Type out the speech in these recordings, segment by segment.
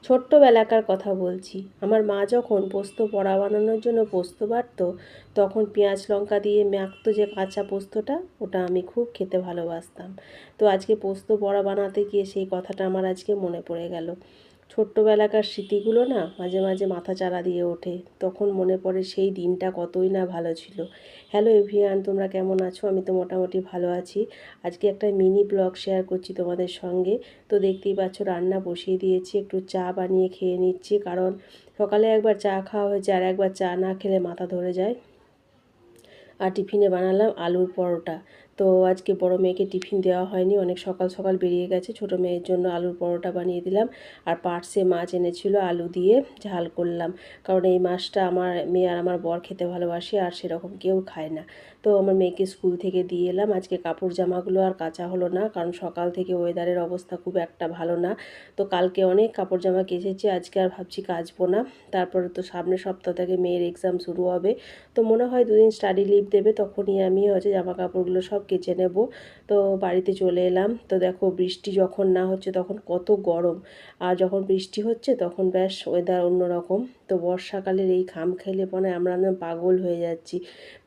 ছোট্টবেলাকার কথা বলছি। আমার মা যখন পোস্ত বড়া বানানোর জন্য পোস্ত বাটতো, তখন পেঁয়াজ লঙ্কা দিয়ে মাখতো যে কাঁচা পোস্তটা, ওটা আমি খুব খেতে ভালোবাসতাম। তো আজকে পোস্ত বড়া বানাতে গিয়ে সেই কথাটা আমার আজকে মনে পড়ে গেল। ছোট্টবেলাকার স্মৃতিগুলো না মাঝে মাঝে মাথা চাড়া দিয়ে ওঠে। তখন মনে পড়ে সেই দিনটা কতই না ভালো ছিল। হ্যালো এভরিওয়ান, তোমরা কেমন আছো? আমি তো মোটামুটি ভালো আছি। আজকে একটা মিনি ব্লগ শেয়ার করছি তোমাদের সঙ্গে। তো দেখতেই পাচ্ছ রান্না বসিয়ে দিয়েছি, একটু চা বানিয়ে খেয়ে নিচ্ছি, কারণ সকালে একবার চা খাওয়া হয়েছে, আর একবার চা না খেলে মাথা ধরে যায়। আর টিফিনে বানালাম আলুর পরোটা। তো আজকে বড় মেয়েকে টিফিন দেওয়া হয়নি, অনেক সকাল সকাল বেরিয়ে গেছে। ছোটো মেয়ের জন্য আলুর পরোটা বানিয়ে দিলাম। আর পার্সে মাছ এনেছিল, আলু দিয়ে ঝাল করলাম, কারণ এই মাছটা আমার মেয়ে আর আমার বর খেতে ভালোবাসে, আর সেরকম কেউ খায় না। তো আমার মেয়েকে স্কুল থেকে দিয়ে এলাম। আজকে কাপড় জামাগুলো আর কাচা হলো না, কারণ সকাল থেকে ওয়েদারের অবস্থা খুব একটা ভালো না। তো কালকে অনেক কাপড় জামা কেচেছি, আজকে আর ভাবছি কাচবো না। তারপরে তো সামনের সপ্তাহ থেকে মেয়ের এক্সাম শুরু হবে। তো মনে হয় দুদিন স্টাডি লিভ দেবে, তখনই আমি হচ্ছে জামা কাপড়গুলো সব কেচে নেব। তো বাড়িতে চলে এলাম। তো দেখো বৃষ্টি যখন না হচ্ছে তখন কত গরম, আর যখন বৃষ্টি হচ্ছে তখন ব্যাস ওয়েদার অন্যরকম। তো বর্ষাকালের এই খাম খেলে পরে আমরা না পাগল হয়ে যাচ্ছি।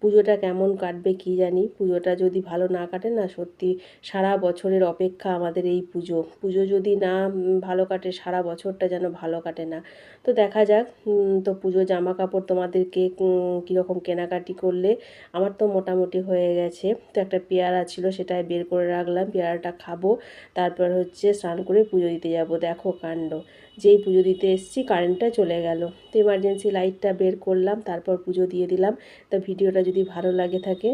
পুজোটা কেমন কাটবে কি জানি। পুজোটা যদি ভালো না কাটে না, সত্যি সারা বছরের অপেক্ষা আমাদের এই পুজো। পুজো যদি না ভালো কাটে, সারা বছরটা যেন ভালো কাটে না। তো দেখা যাক। তো পুজোর জামা কাপড় তোমাদেরকে কীরকম কেনাকাটি করলে। আমার তো মোটামুটি হয়ে গেছে। তো একটা পেয়ারা ছিল, সেটাই বের করে রাখলাম, পেয়ারাটা খাবো। তারপর হচ্ছে স্নান করে পুজো দিতে যাব। দেখো কাণ্ড, যেই পুজো দিতে এসেছি কারেন্টটা চলে গেল। তো এমার্জেন্সি লাইটটা বের করলাম, তারপর পুজো দিয়ে দিলাম। তো ভিডিওটা যদি ভালো লাগে থাকে